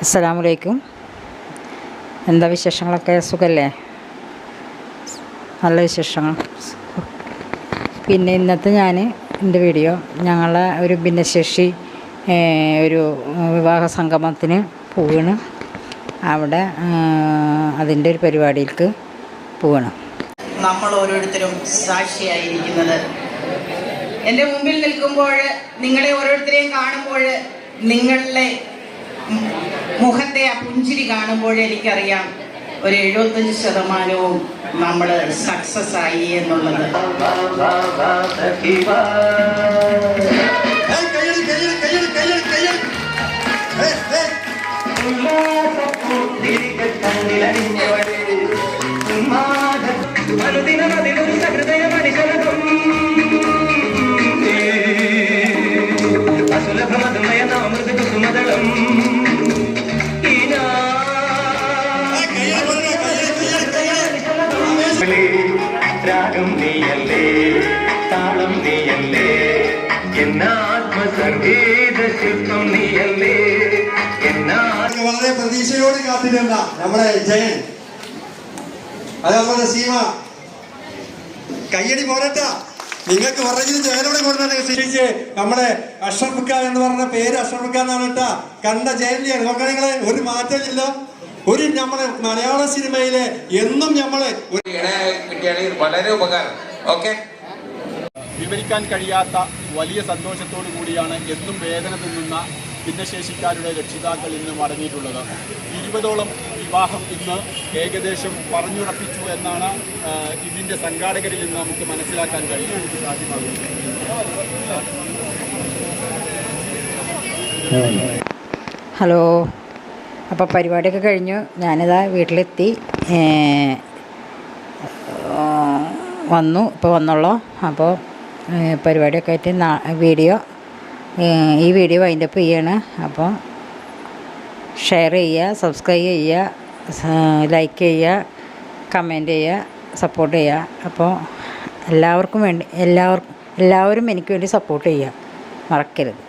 അസ്സലാമു അലൈക്കും. എന്താ വിശേഷങ്ങളൊക്കെ? സുഖല്ലേ? നല്ല വിശേഷങ്ങൾ. പിന്നെ ഇന്നത്തെ എൻ്റെ വീഡിയോ ഞങ്ങളെ ഒരു ഭിന്നശേഷി ഒരു വിവാഹ സംഗമത്തിന് പോവുകയാണ്. അവിടെ അതിൻ്റെ ഒരു പരിപാടിയിലേക്ക് പോവുകയാണ്. നമ്മൾ ഓരോരുത്തരും സാക്ഷിയായിരിക്കുന്നത്. എൻ്റെ മുമ്പിൽ നിൽക്കുമ്പോൾ, നിങ്ങളെ ഓരോരുത്തരെയും കാണുമ്പോൾ, നിങ്ങളുടെ മുഖത്തെ ആ പുഞ്ചിരി കാണുമ്പോൾ എനിക്കറിയാം ഒരു 75% നമ്മൾ സക്സസ് ആയി എന്നുള്ളത്. രാഗം നീയല്ലേ, താളം നീയല്ലേ, എന്നാത്മസംഗീത ശില്പം നീയല്ലേ. വളരെ പ്രതീക്ഷയോട് കാത്തിരുന്ന നമ്മുടെ ജയൻ, അതേപോലെ സീമ, കയ്യടി പോരട്ട. നിങ്ങൾക്ക് പറഞ്ഞത് ജയനോടെ കൊണ്ടുവന്നിരിച്ച് നമ്മുടെ അഷ്റഫ് ഖാൻ എന്ന് പറഞ്ഞ പേര് അഷ്റഫ് ഖാൻ എന്നാണ് കേട്ടാ. കണ്ട ജയന്റിയാണ്. നോക്കാം, നിങ്ങളെ ഒരു മാറ്റമില്ല. ഒരു നമ്മളെ മലയാള സിനിമയിലെ എന്നും നമ്മളെ കിട്ടിയാണെങ്കിൽ വളരെ ഉപകാരം. ഓക്കെ, വിവരിക്കാൻ കഴിയാത്ത വലിയ സന്തോഷത്തോടു കൂടിയാണ് എന്നും വേദന തിന്നുന്ന ഭിന്നശേഷിക്കാരുടെ രക്ഷിതാക്കൾ ഇന്ന് മടങ്ങിയിട്ടുള്ളത്. 20ഓളം വിവാഹം ഇന്ന് ഏകദേശം പറഞ്ഞുറപ്പിച്ചു എന്നാണ് ഇതിൻ്റെ സംഘാടകരിൽ നിന്ന് നമുക്ക് മനസ്സിലാക്കാൻ കഴിയും. ഹലോ. അപ്പോൾ പരിപാടിയൊക്കെ കഴിഞ്ഞു. ഞാനിതാ വീട്ടിലെത്തി ഇപ്പോൾ വന്നുള്ളൂ. അപ്പോൾ പരിപാടിയൊക്കെ ആയിട്ട് ഈ വീഡിയോ വൈൻഡപ്പ് ചെയ്യാണ്. അപ്പോൾ ഷെയർ ചെയ്യുക, സബ്സ്ക്രൈബ് ചെയ്യുക, ലൈക്ക് ചെയ്യുക, കമൻറ്റ് ചെയ്യുക, സപ്പോർട്ട് ചെയ്യുക. അപ്പോൾ എല്ലാവരും എനിക്ക് വേണ്ടി സപ്പോർട്ട് ചെയ്യുക, മറക്കരുത്.